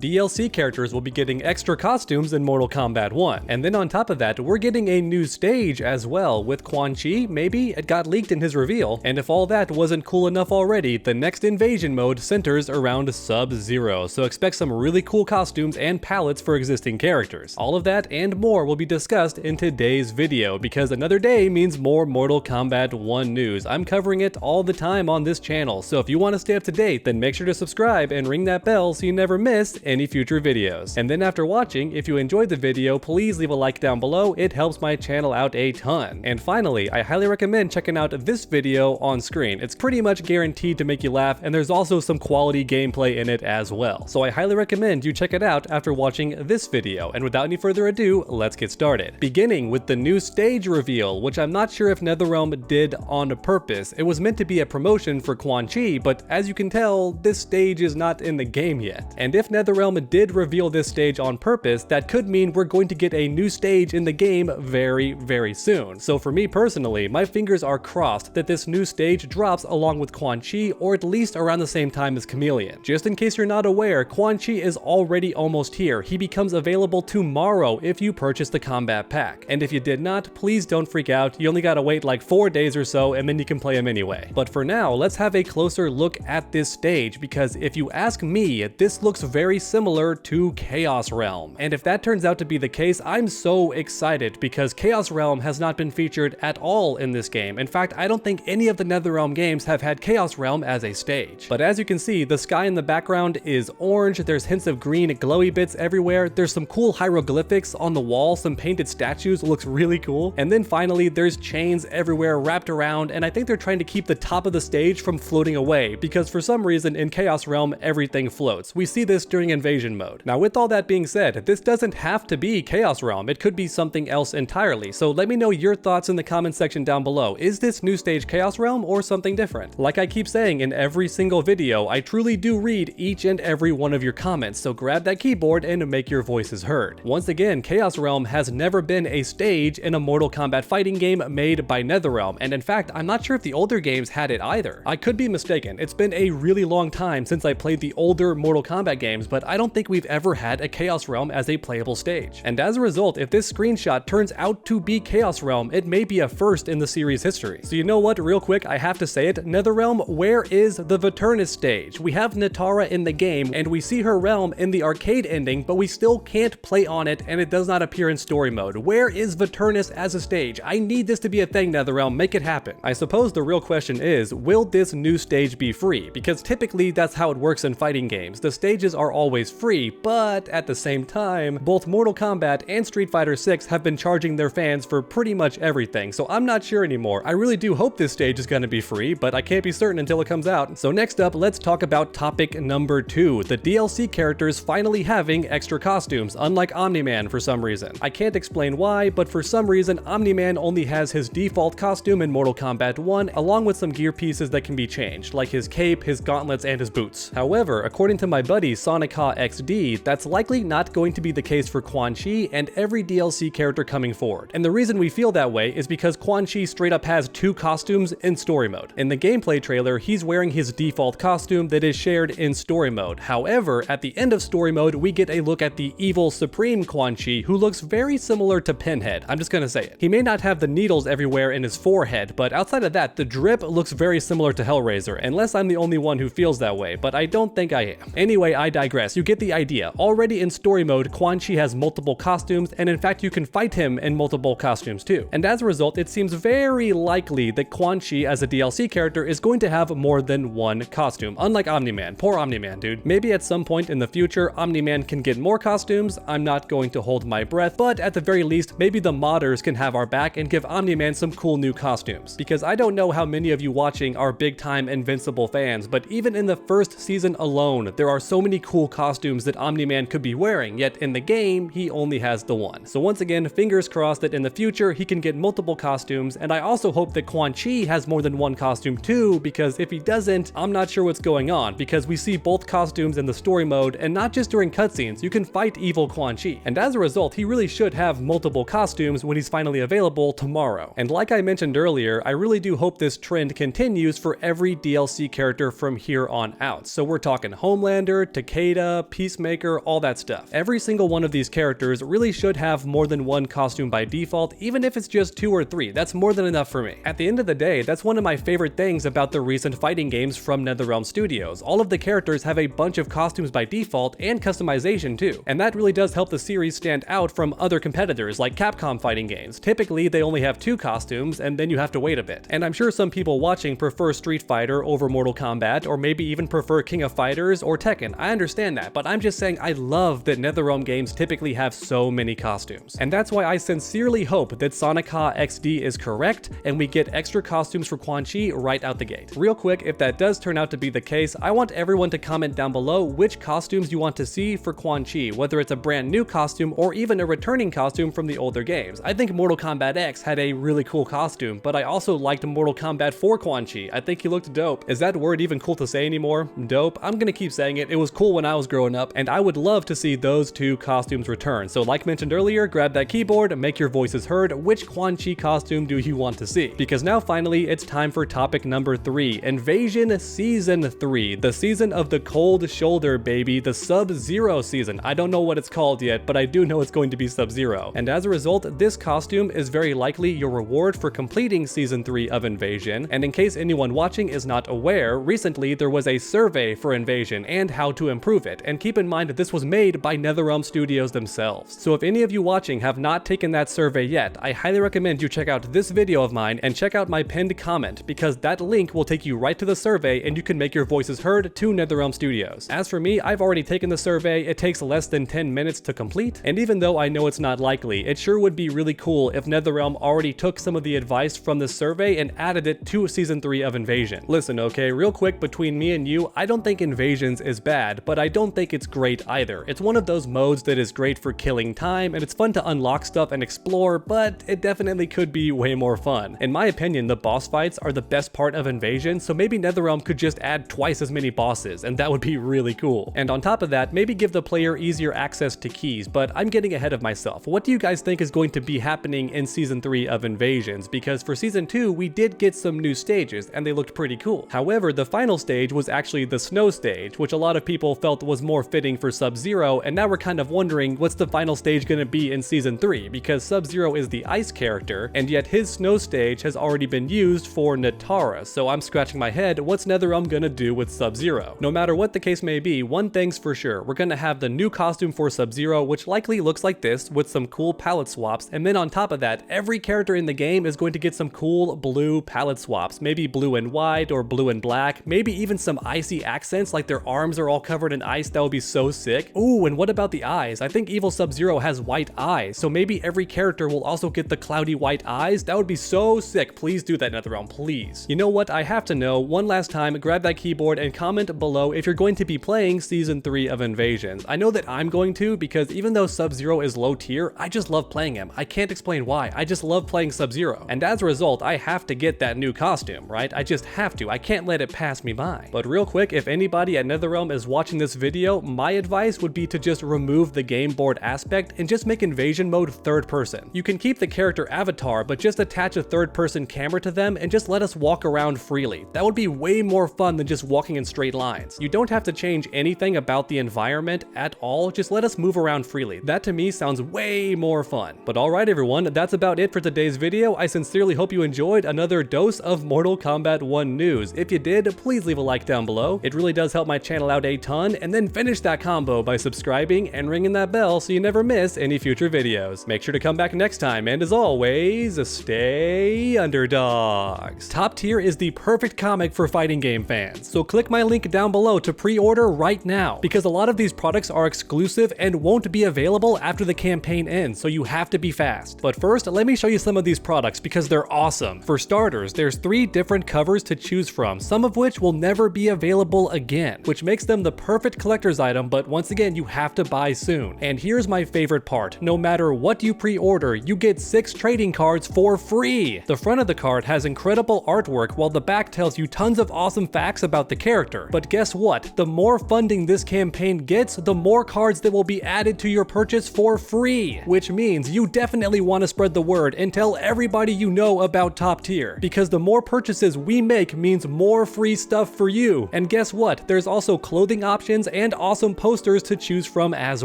DLC characters will be getting extra costumes in Mortal Kombat 1. And then on top of that, we're getting a new stage as well with Quan Chi, maybe? It got leaked in his reveal. And if all that wasn't cool enough already, the next invasion mode centers around Sub-Zero, so expect some really cool costumes and palettes for existing characters. All of that and more will be discussed in today's video, because another day means more Mortal Kombat 1 news. I'm covering it all the time on this channel, so if you want to stay up to date, then make sure to subscribe and ring that bell so you never miss any future videos. And then after watching, if you enjoyed the video, please leave a like down below. It helps my channel out a ton. And finally, I highly recommend checking out this video on screen. It's pretty much guaranteed to make you laugh, and there's also some quality gameplay in it as well. So I highly recommend you check it out after watching this video. And without any further ado, let's get started. Beginning with the new stage reveal, which I'm not sure if NetherRealm did on purpose. It was meant to be a promotion for Quan Chi, but as you can tell, this stage is not in the game yet. And if NetherRealm did reveal this stage on purpose, that could mean we're going to get a new stage in the game very soon. So for me personally, my fingers are crossed that this new stage drops along with Quan Chi, or at least around the same time as Chameleon. Just in case you're not aware, Quan Chi is already almost here. He becomes available tomorrow if you purchase the Combat Pack. And if you did not, please don't freak out. You only gotta wait like 4 days or so, and then you can play him anyway. But for now, let's have a closer look at this stage, because if you ask me, this looks very similar to Chaos Realm. And if that turns out to be the case, I'm so excited, because Chaos Realm has not been featured at all in this game. In fact, I don't think any of the NetherRealm games have had Chaos Realm as a stage. But as you can see, the sky in the background is orange, there's hints of green glowy bits everywhere, there's some cool hieroglyphics on the wall, some painted statues, looks really cool. And then finally, there's chains everywhere wrapped around, and I think they're trying to keep the top of the stage from floating away, because for some reason in Chaos Realm, everything floats. We see this during invasion mode. Now with all that being said, this doesn't have to be Chaos Realm, it could be something else entirely, so let me know your thoughts in the comment section down below. Is this new stage Chaos Realm or something different? Like I keep saying in every single video, I truly do read each and every one of your comments, so grab that keyboard and make your voices heard. Once again, Chaos Realm has never been a stage in a Mortal Kombat fighting game made by NetherRealm, and in fact, I'm not sure if the older games had it either. I could be mistaken, it's been a really long time since I played the older Mortal Kombat games, but I don't think we've ever had a Chaos Realm as a playable stage. And as a result, if this screenshot turns out to be Chaos Realm, it may be a first in the series history. So you know what, real quick, I have to say it, NetherRealm, where is the Veternus stage? We have Natara in the game, and we see her realm in the arcade ending, but we still can't play on it, and it does not appear in story mode. Where is Veternus as a stage? I need this to be a thing, NetherRealm, make it happen. I suppose the real question is, will this new stage be free? Because typically that's how it works in fighting games. The stages are always free, but at the same time, both Mortal Kombat and Street Fighter 6 have been charging their fans for pretty much everything, so I'm not sure anymore. I really do hope this stage is gonna be free, but I can't be certain until it comes out. So next up, let's talk about topic number 2, the DLC characters finally having extra costumes, unlike Omni-Man for some reason. I can't explain why, but for some reason, Omni-Man only has his default costume in Mortal Kombat 1, along with some gear pieces that can be changed, like his cape, his gauntlets, and his boots. However, according to my buddy Sonic Ha XD, that's likely not going to be the case for Quan Chi and every DLC character coming forward. And the reason we feel that way is because Quan Chi straight up has 2 costumes in story mode. In the gameplay trailer, he's wearing his default costume that is shared in story mode. However, at the end of story mode, we get a look at the evil Supreme Quan Chi, who looks very similar to Pinhead. I'm just gonna say it. He may not have the needles everywhere in his forehead, but outside of that, the drip looks very similar to Hellraiser, unless I'm the only one who feels that way, but I don't think I am. Anyway, I digress. You get the idea. Already in story mode, Quan Chi has multiple costumes, and in fact, you can fight him in multiple costumes too. And as a result, it seems very likely that Quan Chi as a DLC character is going to have more than one costume, unlike Omni-Man. Poor Omni-Man, dude. Maybe at some point in the future, Omni-Man can get more costumes. I'm not going to hold my breath, but at the very least, maybe the modders can have our back and give Omni-Man some cool new costumes. Because I don't know how many of you watching are big-time Invincible fans, but even in the first season alone, there are so many cool costumes that Omni-Man could be wearing, yet in the game, he only has the one. So once again, fingers crossed that in the future, he can get multiple costumes, and I also hope that Quan Chi has more than one costume too, because if he doesn't, I'm not sure what's going on, because we see both costumes in the story mode, and not just during cutscenes, you can fight evil Quan Chi. And as a result, he really should have multiple costumes when he's finally available tomorrow. And like I mentioned earlier, I really do hope this trend continues for every DLC character from here on out. So we're talking Homelander, Takeda, Kitana, Peacemaker, all that stuff. Every single one of these characters really should have more than one costume by default, even if it's just 2 or 3. That's more than enough for me. At the end of the day, that's one of my favorite things about the recent fighting games from NetherRealm Studios. All of the characters have a bunch of costumes by default and customization too, and that really does help the series stand out from other competitors like Capcom fighting games. Typically, they only have 2 costumes, and then you have to wait a bit. And I'm sure some people watching prefer Street Fighter over Mortal Kombat, or maybe even prefer King of Fighters or Tekken. I understand that, but I'm just saying I love that NetherRealm games typically have so many costumes. And that's why I sincerely hope that Sonica XD is correct, and we get extra costumes for Quan Chi right out the gate. Real quick, if that does turn out to be the case, I want everyone to comment down below which costumes you want to see for Quan Chi, whether it's a brand new costume or even a returning costume from the older games. I think Mortal Kombat X had a really cool costume, but I also liked Mortal Kombat 4 Quan Chi. I think he looked dope. Is that word even cool to say anymore? Dope? I'm gonna keep saying it. It was cool when I was growing up, and I would love to see those 2 costumes return. So like mentioned earlier, grab that keyboard, make your voices heard. Which Quan Chi costume do you want to see? Because now finally it's time for topic number 3, Invasion Season 3, the season of the cold shoulder, baby, the Sub-Zero season. I don't know what it's called yet, but I do know it's going to be Sub-Zero. And as a result, this costume is very likely your reward for completing Season 3 of Invasion. And in case anyone watching is not aware, recently there was a survey for Invasion and how to improve it. And keep in mind that this was made by NetherRealm Studios themselves. So if any of you watching have not taken that survey yet, I highly recommend you check out this video of mine and check out my pinned comment, because that link will take you right to the survey and you can make your voices heard to NetherRealm Studios. As for me, I've already taken the survey. It takes less than 10 minutes to complete, and even though I know it's not likely, it sure would be really cool if NetherRealm already took some of the advice from the survey and added it to Season 3 of Invasion. Listen, okay, real quick, between me and you, I don't think Invasions is bad, but I don't think it's great either. It's one of those modes that is great for killing time, and it's fun to unlock stuff and explore, but it definitely could be way more fun. In my opinion, the boss fights are the best part of Invasion, so maybe NetherRealm could just add twice as many bosses, and that would be really cool. And on top of that, maybe give the player easier access to keys, but I'm getting ahead of myself. What do you guys think is going to be happening in Season 3 of Invasions? Because for Season 2, we did get some new stages, and they looked pretty cool. However, the final stage was actually the snow stage, which a lot of people felt was more fitting for Sub-Zero, and now we're kind of wondering what's the final stage gonna be in Season 3, because Sub-Zero is the ice character, and yet his snow stage has already been used for Natara, so I'm scratching my head, what's NetherRealm gonna do with Sub-Zero? No matter what the case may be, one thing's for sure, we're gonna have the new costume for Sub-Zero, which likely looks like this, with some cool palette swaps, and then on top of that, every character in the game is going to get some cool blue palette swaps, maybe blue and white, or blue and black, maybe even some icy accents, like their arms are all covered in ice. That would be so sick. Ooh, and what about the eyes? I think Evil Sub-Zero has white eyes, so maybe every character will also get the cloudy white eyes. That would be so sick. Please do that, NetherRealm, please. You know what? I have to know, one last time, grab that keyboard and comment below if you're going to be playing Season 3 of Invasions. I know that I'm going to, because even though Sub-Zero is low tier, I just love playing him. I can't explain why. I just love playing Sub-Zero. And as a result, I have to get that new costume, right? I just have to. I can't let it pass me by. But real quick, if anybody at NetherRealm is watching this video, my advice would be to just remove the game board aspect and just make Invasion mode third person. You can keep the character avatar, but just attach a third person camera to them and just let us walk around freely. That would be way more fun than just walking in straight lines. You don't have to change anything about the environment at all, just let us move around freely. That to me sounds way more fun. But alright everyone, that's about it for today's video. I sincerely hope you enjoyed another dose of Mortal Kombat 1 news. If you did, please leave a like down below. It really does help my channel out a ton, and then finish that combo by subscribing and ringing that bell so you never miss any future videos. Make sure to come back next time, and as always, stay underdogs. Top Tier is the perfect comic for fighting game fans, so click my link down below to pre-order right now, because a lot of these products are exclusive and won't be available after the campaign ends, so you have to be fast. But first, let me show you some of these products because they're awesome. For starters, there's 3 different covers to choose from, some of which will never be available again, which makes them the perfect collector's item, but once again, you have to buy soon. And here's my favorite part. No matter what you pre-order, you get 6 trading cards for free. The front of the card has incredible artwork, while the back tells you tons of awesome facts about the character. But guess what? The more funding this campaign gets, the more cards that will be added to your purchase for free, which means you definitely want to spread the word and tell everybody you know about Top Tier, because the more purchases we make means more free stuff for you. And guess what? There's also clothing options and awesome posters to choose from as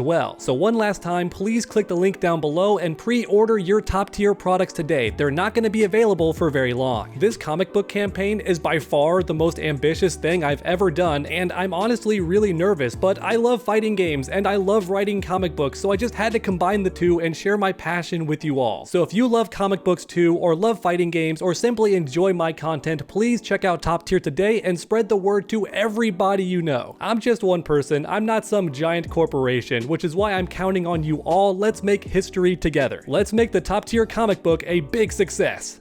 well. So one last time, please click the link down below and pre-order your top tier products today. They're not going to be available for very long. This comic book campaign is by far the most ambitious thing I've ever done, and I'm honestly really nervous, but I love fighting games and I love writing comic books, so I just had to combine the two and share my passion with you all. So if you love comic books too, or love fighting games, or simply enjoy my content, please check out Top Tier today and spread the word to everybody you know. I'm just one person, I'm not some giant corporation, which is why I'm counting on you all. Let's make history together. Let's make the Top Tier comic book a big success.